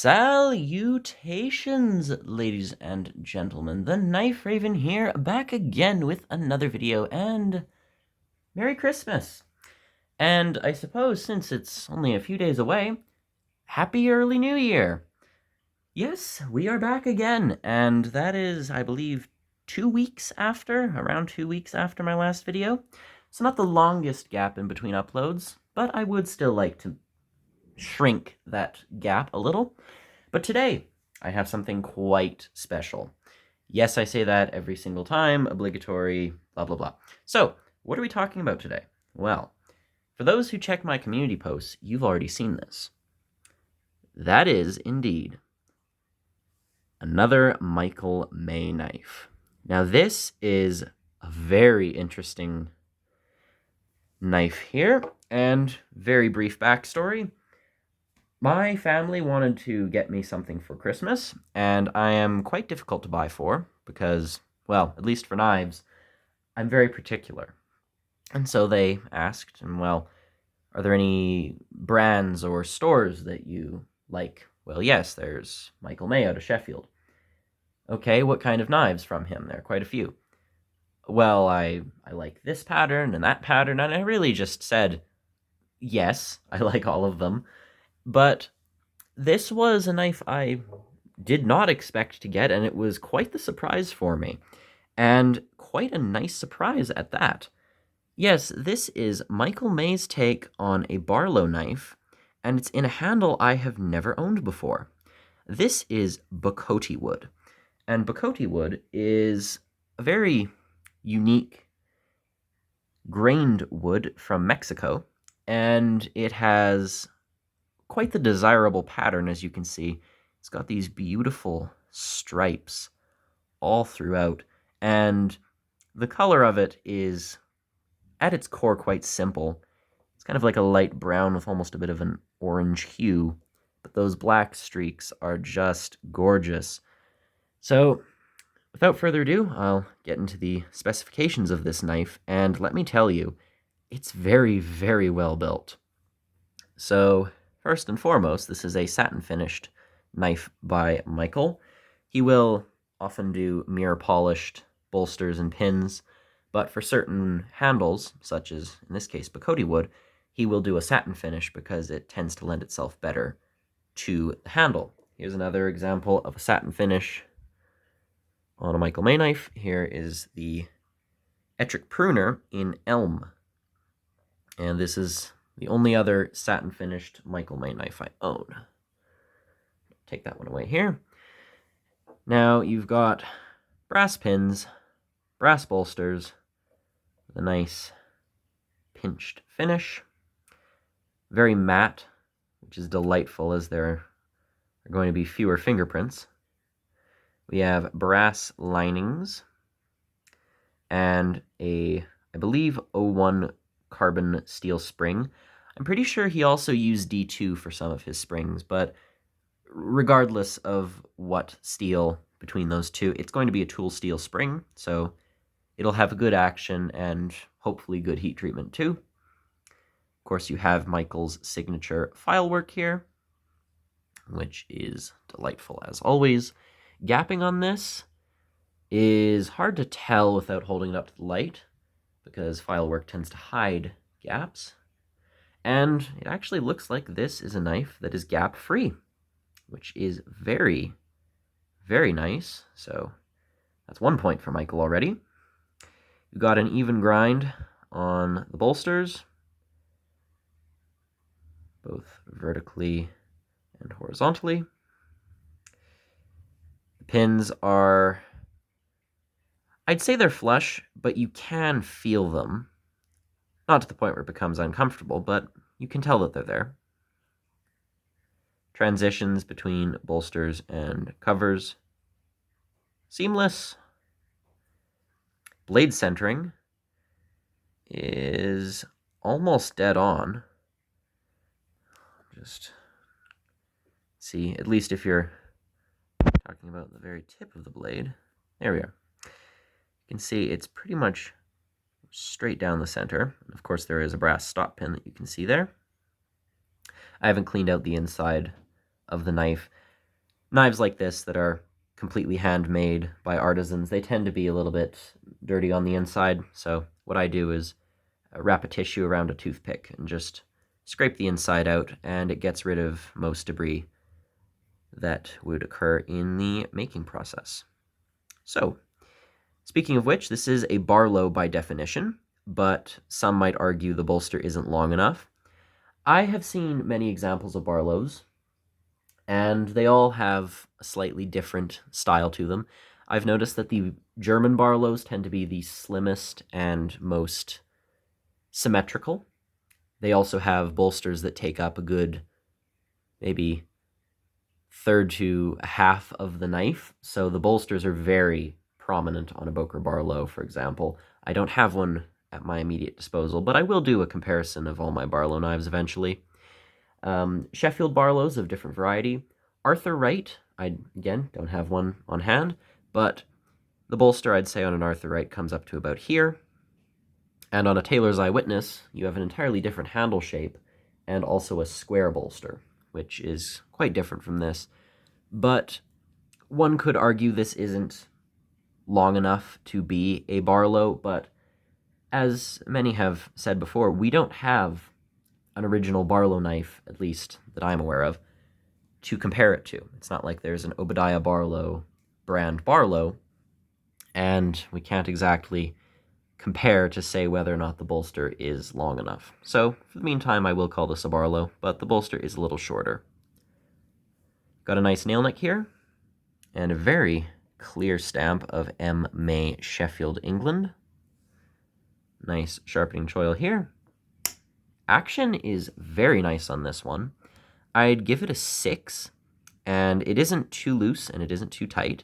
Salutations, ladies and gentlemen. The Knife Raven here, back again with another video, and Merry Christmas. And I suppose since it's only a few days away, Happy Early New Year. Yes, we are back again, and that is, I believe, around 2 weeks after my last video. So not the longest gap in between uploads, but I would still like to shrink that gap a little. But today, I have something quite special. Yes, I say that every single time, obligatory, blah, blah, blah. So, what are we talking about today? Well, for those who check my community posts, you've already seen this. That is, indeed, another Michael May knife. Now, this is a very interesting knife here, and very brief backstory. My family wanted to get me something for Christmas, and I am quite difficult to buy for because, well, at least for knives, I'm very particular. And so they asked, and well, are there any brands or stores that you like? Well, yes, there's Michael May out of Sheffield. Okay, what kind of knives from him? There are quite a few. Well, I like this pattern and that pattern, and I really just said, yes, I like all of them. But this was a knife I did not expect to get, and it was quite the surprise for me. And quite a nice surprise at that. Yes, this is Michael May's take on a Barlow knife, and it's in a handle I have never owned before. This is Bocote wood. And Bocote wood is a very unique grained wood from Mexico, and it has quite the desirable pattern, as you can see. It's got these beautiful stripes all throughout, and the color of it is, at its core, quite simple. It's kind of like a light brown with almost a bit of an orange hue, but those black streaks are just gorgeous. So, without further ado, I'll get into the specifications of this knife, and let me tell you, it's very, very well built. So, first and foremost, this is a satin-finished knife by Michael. He will often do mirror-polished bolsters and pins, but for certain handles, such as, in this case, Bocote wood, he will do a satin finish because it tends to lend itself better to the handle. Here's another example of a satin finish on a Michael May knife. Here is the Ettrick Pruner in Elm. And this is the only other satin-finished Michael May knife I own. Take that one away here. Now you've got brass pins, brass bolsters, with a nice pinched finish. Very matte, which is delightful as there are going to be fewer fingerprints. We have brass linings and a, I believe, 01 carbon steel spring. I'm pretty sure he also used D2 for some of his springs, but regardless of what steel between those two, it's going to be a tool steel spring, so it'll have a good action and hopefully good heat treatment too. Of course, you have Michael's signature filework here, which is delightful as always. Gapping on this is hard to tell without holding it up to the light, because filework tends to hide gaps. And it actually looks like this is a knife that is gap-free, which is very, very nice. So that's 1 point for Michael already. You've got an even grind on the bolsters, both vertically and horizontally. The pins are, I'd say they're flush, but you can feel them. Not to the point where it becomes uncomfortable, but you can tell that they're there. Transitions between bolsters and covers. Seamless. Blade centering is almost dead on. Just see, at least if you're talking about the very tip of the blade. There we are. You can see it's pretty much straight down the center. Of course, there is a brass stop pin that you can see there. I haven't cleaned out the inside of the knife. Knives like this that are completely handmade by artisans, they tend to be a little bit dirty on the inside, so what I do is wrap a tissue around a toothpick and just scrape the inside out, and it gets rid of most debris that would occur in the making process. So, speaking of which, this is a Barlow by definition, but some might argue the bolster isn't long enough. I have seen many examples of Barlows, and they all have a slightly different style to them. I've noticed that the German Barlows tend to be the slimmest and most symmetrical. They also have bolsters that take up a good, maybe third to a half of the knife, so the bolsters are very prominent on a Boker Barlow, for example. I don't have one at my immediate disposal, but I will do a comparison of all my Barlow knives eventually. Sheffield Barlows of different variety. Arthur Wright, I, again, don't have one on hand, but the bolster, I'd say, on an Arthur Wright comes up to about here. And on a Taylor's Eyewitness, you have an entirely different handle shape and also a square bolster, which is quite different from this. But one could argue this isn't long enough to be a Barlow, but as many have said before, we don't have an original Barlow knife, at least that I'm aware of, to compare it to. It's not like there's an Obadiah Barlow brand Barlow, and we can't exactly compare to say whether or not the bolster is long enough. So, for the meantime, I will call this a Barlow, but the bolster is a little shorter. Got a nice nail neck here, and a very clear stamp of M. May, Sheffield, England. Nice sharpening choil here. Action is very nice on this one. I'd give it a 6, and it isn't too loose and it isn't too tight.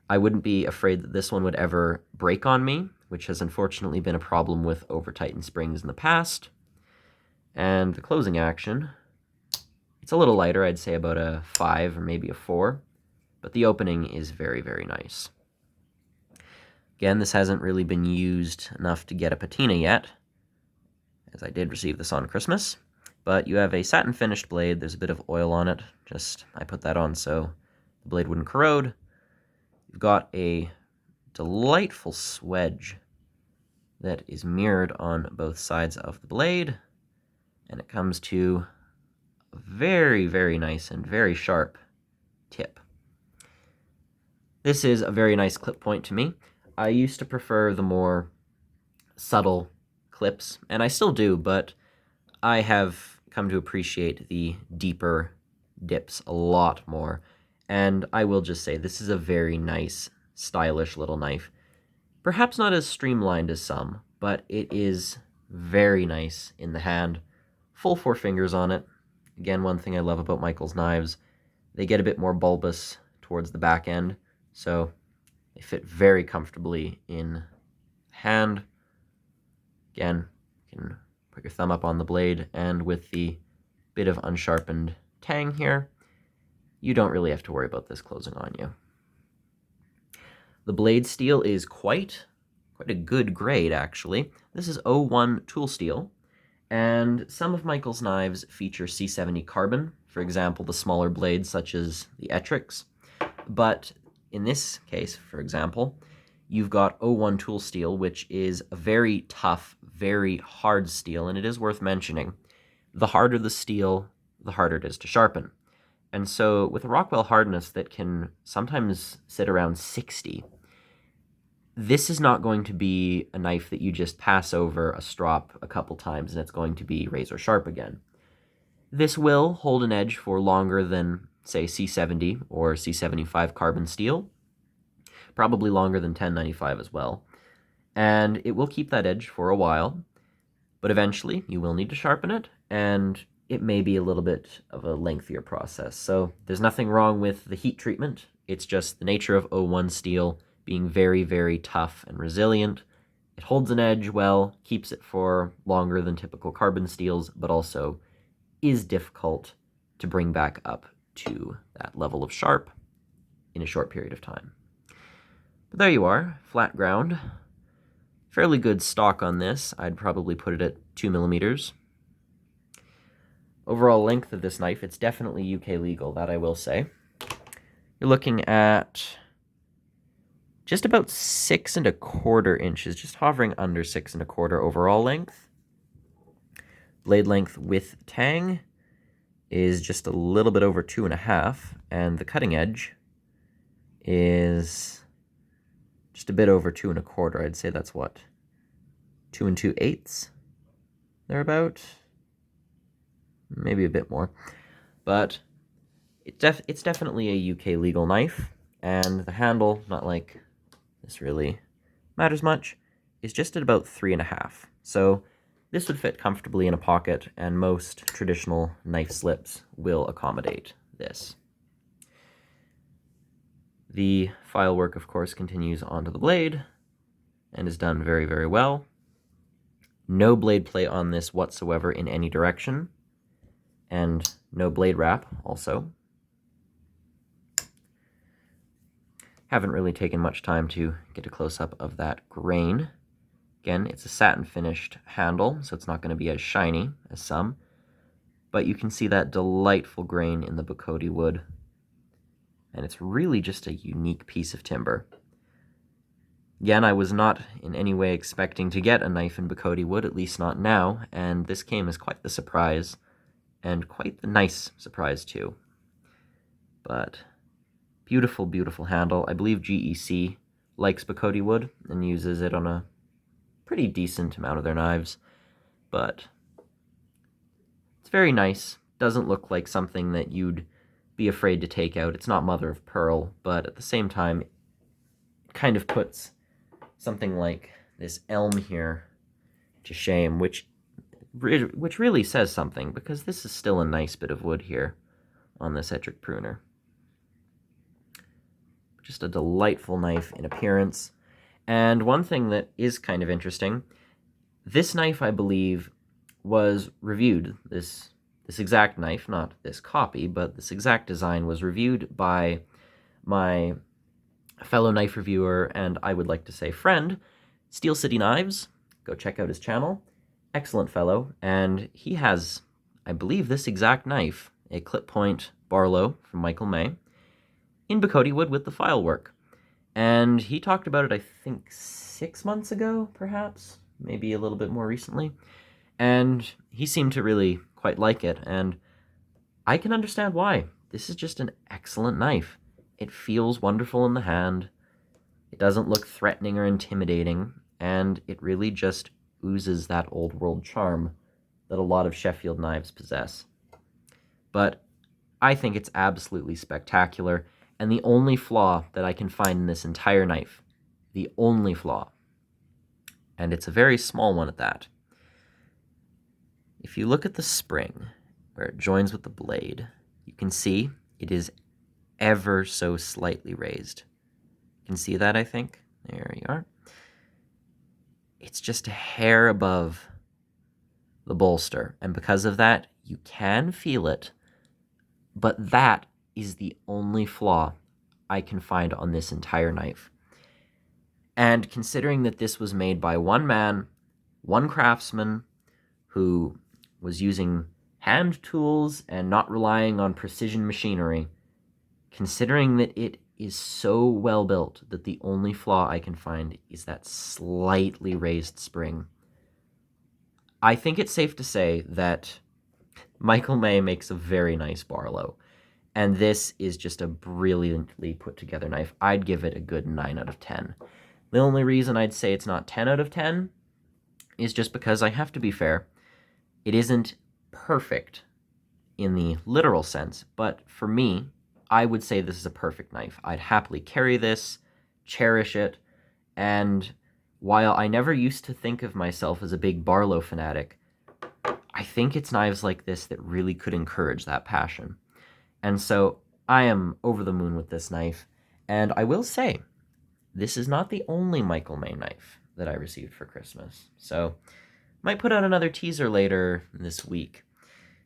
I wouldn't be afraid that this one would ever break on me, which has unfortunately been a problem with over-tightened springs in the past. And the closing action, it's a little lighter, I'd say about a 5 or maybe a 4, but the opening is very, very nice. Again, this hasn't really been used enough to get a patina yet, as I did receive this on Christmas, but you have a satin-finished blade. There's a bit of oil on it. I put that on so the blade wouldn't corrode. You've got a delightful swedge that is mirrored on both sides of the blade, and it comes to a very, very nice and very sharp tip. This is a very nice clip point to me. I used to prefer the more subtle clips, and I still do, but I have come to appreciate the deeper dips a lot more, and I will just say this is a very nice, stylish little knife. Perhaps not as streamlined as some, but it is very nice in the hand. Full 4 fingers on it. Again, one thing I love about Michael's knives, they get a bit more bulbous towards the back end, so they fit very comfortably in hand. Again, you can put your thumb up on the blade, and with the bit of unsharpened tang here, you don't really have to worry about this closing on you. The blade steel is quite a good grade, actually. This is 01 tool steel, and some of Michael's knives feature C70 carbon, for example, the smaller blades such as the Ettricks. But in this case, for example, you've got 01 tool steel, which is a very tough, very hard steel, and it is worth mentioning. The harder the steel, the harder it is to sharpen. And so with a Rockwell hardness that can sometimes sit around 60, this is not going to be a knife that you just pass over a strop a couple times and it's going to be razor sharp again. This will hold an edge for longer than, say, C70 or C75 carbon steel, probably longer than 1095 as well, and it will keep that edge for a while, but eventually you will need to sharpen it, and it may be a little bit of a lengthier process. So there's nothing wrong with the heat treatment. It's just the nature of 01 steel being very, very tough and resilient. It holds an edge well, keeps it for longer than typical carbon steels, but also is difficult to bring back up to that level of sharp in a short period of time. But there you are, flat ground. Fairly good stock on this. I'd probably put it at 2 millimeters. Overall length of this knife, it's definitely UK legal, that I will say. you're looking at just about 6¼ inches, just hovering under 6¼ overall length. Blade length with tang is just a little bit over 2½, and the cutting edge is just a bit over 2¼ I'd say that's what, 2 2/8, thereabout, maybe a bit more. But it's definitely a UK legal knife, and the handle, not like this really matters much, is just at about 3½. So this would fit comfortably in a pocket, and most traditional knife slips will accommodate this. The file work, of course, continues onto the blade and is done very, very well. No blade play on this whatsoever in any direction, and no blade wrap also. Haven't really taken much time to get a close-up of that grain. Again, it's a satin-finished handle, so it's not going to be as shiny as some, but you can see that delightful grain in the Bocote wood, and it's really just a unique piece of timber. Again, I was not in any way expecting to get a knife in Bocote wood, at least not now, and this came as quite the surprise, and quite the nice surprise too. But beautiful, beautiful handle. I believe GEC likes Bocote wood and uses it on a pretty decent amount of their knives, but it's very nice. Doesn't look like something that you'd be afraid to take out. It's not mother of pearl, but at the same time, it kind of puts something like this elm here to shame, which really says something, because this is still a nice bit of wood here on this Ettrick pruner. Just a delightful knife in appearance. And one thing that is kind of interesting, this knife, I believe, was reviewed, this exact knife, not this copy, but this exact design was reviewed by my fellow knife reviewer, and I would like to say friend, Steel City Knives. Go check out his channel. Excellent fellow, and he has, I believe, this exact knife, a clip point Barlow from Michael May, in Bocote wood with the file work. And he talked about it, I think, 6 months ago, perhaps, maybe a little bit more recently, and he seemed to really quite like it, and I can understand why. This is just an excellent knife. It feels wonderful in the hand, it doesn't look threatening or intimidating, and it really just oozes that old world charm that a lot of Sheffield knives possess. But I think it's absolutely spectacular, and the only flaw that I can find in this entire knife, the only flaw, and it's a very small one at that, if you look at the spring where it joins with the blade, you can see it is ever so slightly raised. You can see that, I think. There you are. It's just a hair above the bolster, and because of that, you can feel it, but that is the only flaw I can find on this entire knife. And considering that this was made by one man, one craftsman, who was using hand tools and not relying on precision machinery, considering that it is so well built that the only flaw I can find is that slightly raised spring, I think it's safe to say that Michael May makes a very nice Barlow, and this is just a brilliantly put together knife. I'd give it a good 9 out of 10. The only reason I'd say it's not 10 out of 10 is just because I have to be fair. It isn't perfect in the literal sense, but for me, I would say this is a perfect knife. I'd happily carry this, cherish it, and while I never used to think of myself as a big Barlow fanatic, I think it's knives like this that really could encourage that passion. And so I am over the moon with this knife, and I will say, this is not the only Michael May knife that I received for Christmas. So might put out another teaser later this week.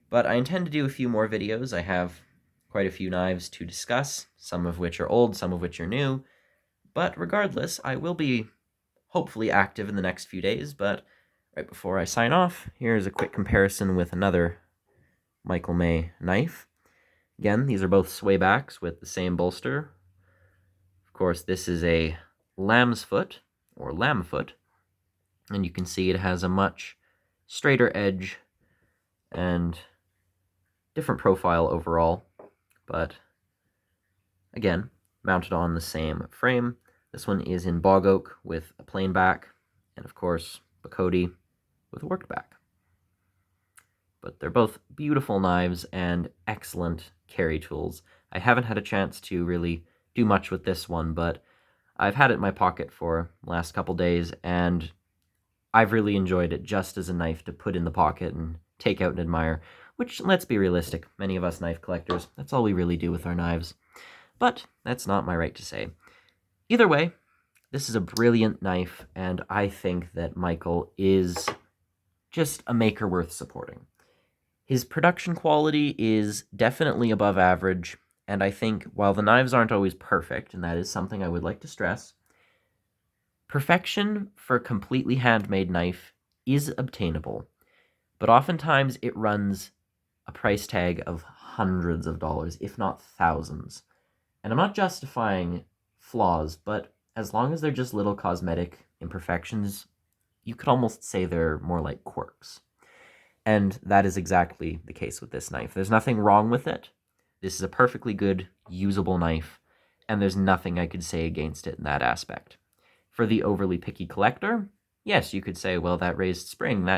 But I intend to do a few more videos. I have quite a few knives to discuss, some of which are old, some of which are new. But regardless, I will be hopefully active in the next few days. But right before I sign off, here's a quick comparison with another Michael May knife. Again, these are both swaybacks with the same bolster. Of course, this is a lamb's foot, or lamb foot, and you can see it has a much straighter edge and different profile overall, but again, mounted on the same frame. This one is in bog oak with a plain back, and of course, Bocote with a worked back. But they're both beautiful knives and excellent carry tools. I haven't had a chance to really do much with this one, but I've had it in my pocket for the last couple days, and I've really enjoyed it just as a knife to put in the pocket and take out and admire, which, let's be realistic, many of us knife collectors, that's all we really do with our knives. But that's not my right to say. Either way, this is a brilliant knife, and I think that Michael is just a maker worth supporting. His production quality is definitely above average, and I think while the knives aren't always perfect, and that is something I would like to stress, perfection for a completely handmade knife is obtainable, but oftentimes it runs a price tag of hundreds of dollars, if not thousands. And I'm not justifying flaws, but as long as they're just little cosmetic imperfections, you could almost say they're more like quirks. And that is exactly the case with this knife. There's nothing wrong with it. This is a perfectly good, usable knife, and there's nothing I could say against it in that aspect. For the overly picky collector, yes, you could say, well, that raised spring,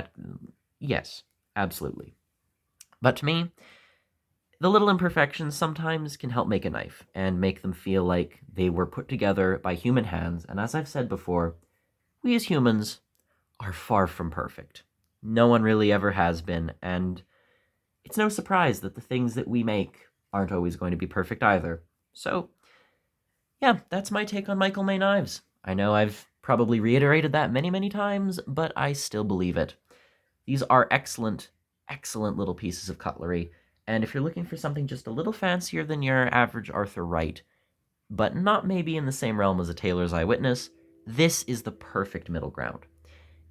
yes, absolutely. But to me, the little imperfections sometimes can help make a knife and make them feel like they were put together by human hands. And as I've said before, we as humans are far from perfect. No one really ever has been, and it's no surprise that the things that we make aren't always going to be perfect either. So, yeah, that's my take on Michael May knives. I know I've probably reiterated that many, many times, but I still believe it. These are excellent, excellent little pieces of cutlery, and if you're looking for something just a little fancier than your average Arthur Wright, but not maybe in the same realm as a Taylor's Eyewitness, this is the perfect middle ground.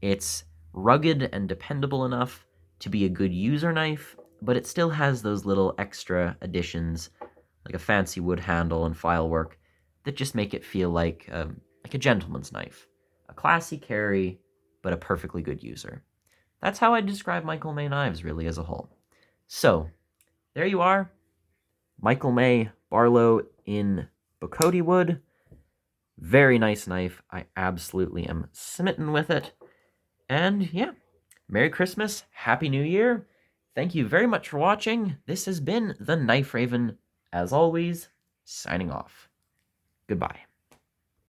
It's rugged and dependable enough to be a good user knife, but it still has those little extra additions, like a fancy wood handle and file work, that just make it feel like a gentleman's knife. A classy carry, but a perfectly good user. That's how I describe Michael May knives, really, as a whole. So, there you are. Michael May Barlow in Bocote wood. Very nice knife. I absolutely am smitten with it. And yeah, Merry Christmas, Happy New Year. Thank you very much for watching. This has been the Knife Raven, as always, signing off. Goodbye.